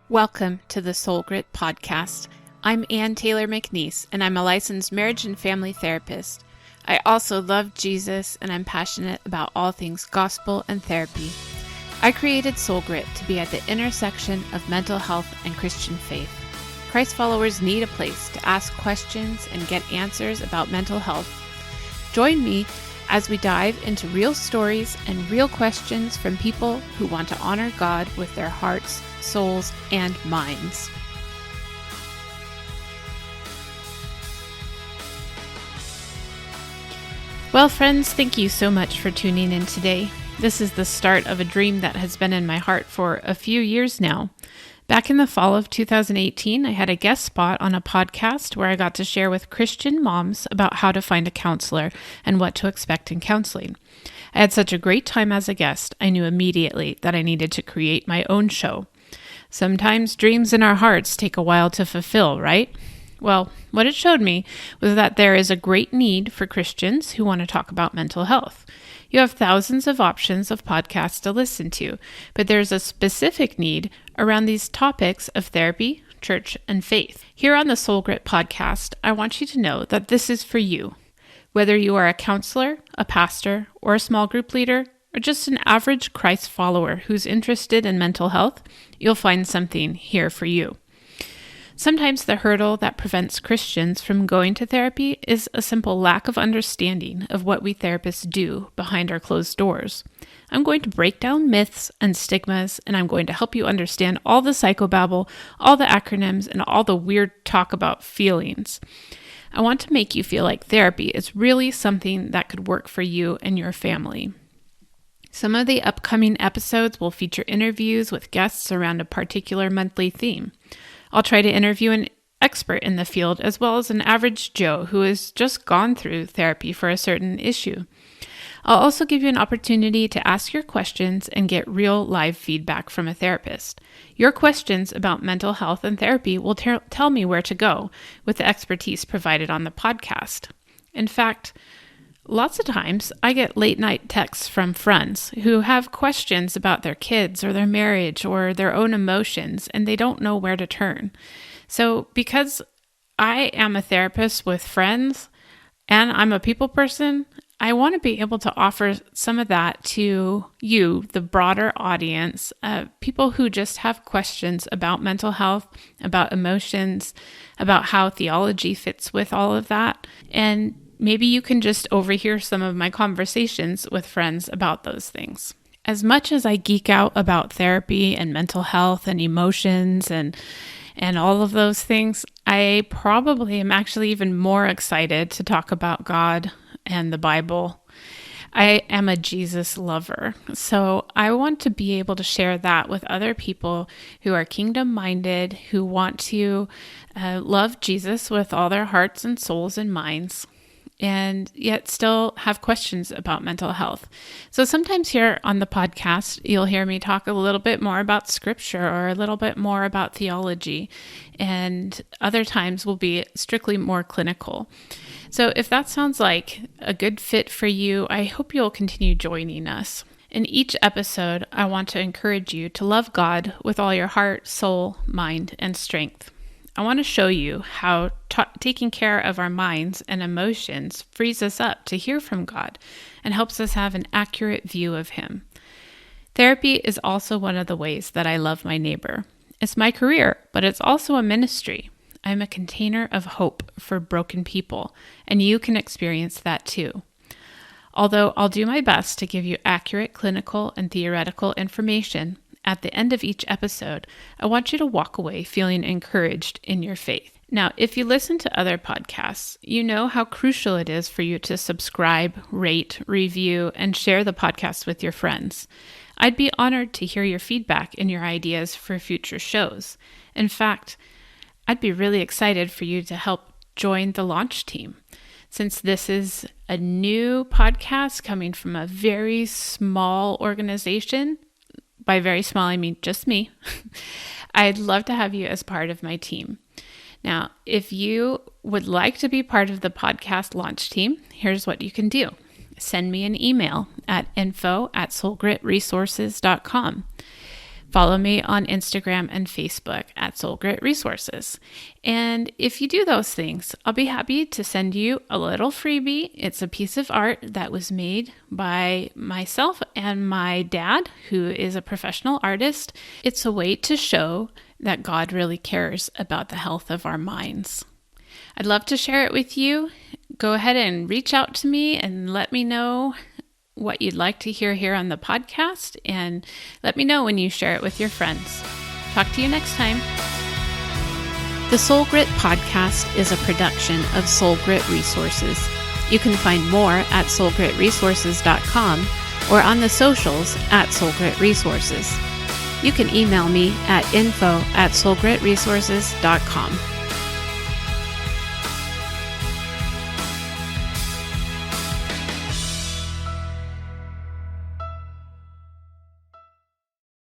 Welcome to the Soul Grit podcast. I'm Ann Taylor McNiece, and I'm a licensed marriage and family therapist. I also love Jesus, and I'm passionate about all things gospel and therapy. I created Soul Grit to be at the intersection of mental health and Christian faith. Christ followers need a place to ask questions and get answers about mental health. Join me as we dive into real stories and real questions from people who want to honor God with their hearts, souls, and minds. Well, friends, thank you so much for tuning in today. This is the start of a dream that has been in my heart for a few years now. Back in the fall of 2018, I had a guest spot on a podcast where I got to share with Christian moms about how to find a counselor and what to expect in counseling. I had such a great time as a guest, I knew immediately that I needed to create my own show. Sometimes dreams in our hearts take a while to fulfill, right? Well, what it showed me was that there is a great need for Christians who want to talk about mental health. You have thousands of options of podcasts to listen to, but there's a specific need around these topics of therapy, church, and faith. Here on the Soul Grit podcast, I want you to know that this is for you. Whether you are a counselor, a pastor, or a small group leader, or just an average Christ follower who's interested in mental health, you'll find something here for you. Sometimes the hurdle that prevents Christians from going to therapy is a simple lack of understanding of what we therapists do behind our closed doors. I'm going to break down myths and stigmas, and I'm going to help you understand all the psychobabble, all the acronyms, and all the weird talk about feelings. I want to make you feel like therapy is really something that could work for you and your family. Some of the upcoming episodes will feature interviews with guests around a particular monthly theme. I'll try to interview an expert in the field as well as an average Joe who has just gone through therapy for a certain issue. I'll also give you an opportunity to ask your questions and get real live feedback from a therapist. Your questions about mental health and therapy will tell me where to go with the expertise provided on the podcast. In fact, lots of times I get late night texts from friends who have questions about their kids or their marriage or their own emotions, and they don't know where to turn. So because I am a therapist with friends and I'm a people person, I want to be able to offer some of that to you, the broader audience, people who just have questions about mental health, about emotions, about how theology fits with all of that. And maybe you can just overhear some of my conversations with friends about those things. As much as I geek out about therapy and mental health and emotions and all of those things, I probably am actually even more excited to talk about God and the Bible. I am a Jesus lover, so I want to be able to share that with other people who are kingdom-minded, who want to love Jesus with all their hearts and souls and minds, and yet still have questions about mental health. So sometimes here on the podcast, you'll hear me talk a little bit more about scripture or a little bit more about theology, and other times will be strictly more clinical. So if that sounds like a good fit for you, I hope you'll continue joining us. In each episode, I want to encourage you to love God with all your heart, soul, mind, and strength. I want to show you how taking care of our minds and emotions frees us up to hear from God and helps us have an accurate view of Him. Therapy is also one of the ways that I love my neighbor. It's my career, but it's also a ministry. I'm a container of hope for broken people, and you can experience that too. Although I'll do my best to give you accurate clinical and theoretical information, at the end of each episode, I want you to walk away feeling encouraged in your faith. Now, if you listen to other podcasts, you know how crucial it is for you to subscribe, rate, review, and share the podcast with your friends. I'd be honored to hear your feedback and your ideas for future shows. In fact, I'd be really excited for you to help join the launch team. Since this is a new podcast coming from a very small organization, by very small, I mean just me, I'd love to have you as part of my team. Now, if you would like to be part of the podcast launch team, here's what you can do. Send me an email at info@soulgritresources.com. Follow me on Instagram and Facebook at Soul Grit Resources. And if you do those things, I'll be happy to send you a little freebie. It's a piece of art that was made by myself and my dad, who is a professional artist. It's a way to show that God really cares about the health of our minds. I'd love to share it with you. Go ahead and reach out to me and let me know what you'd like to hear here on the podcast, and let me know when you share it with your friends. Talk to you next time. The Soul Grit podcast is a production of Soul Grit Resources. You can find more at soulgritresources.com or on the socials at Soul Grit Resources. You can email me at info@soulgritresources.com.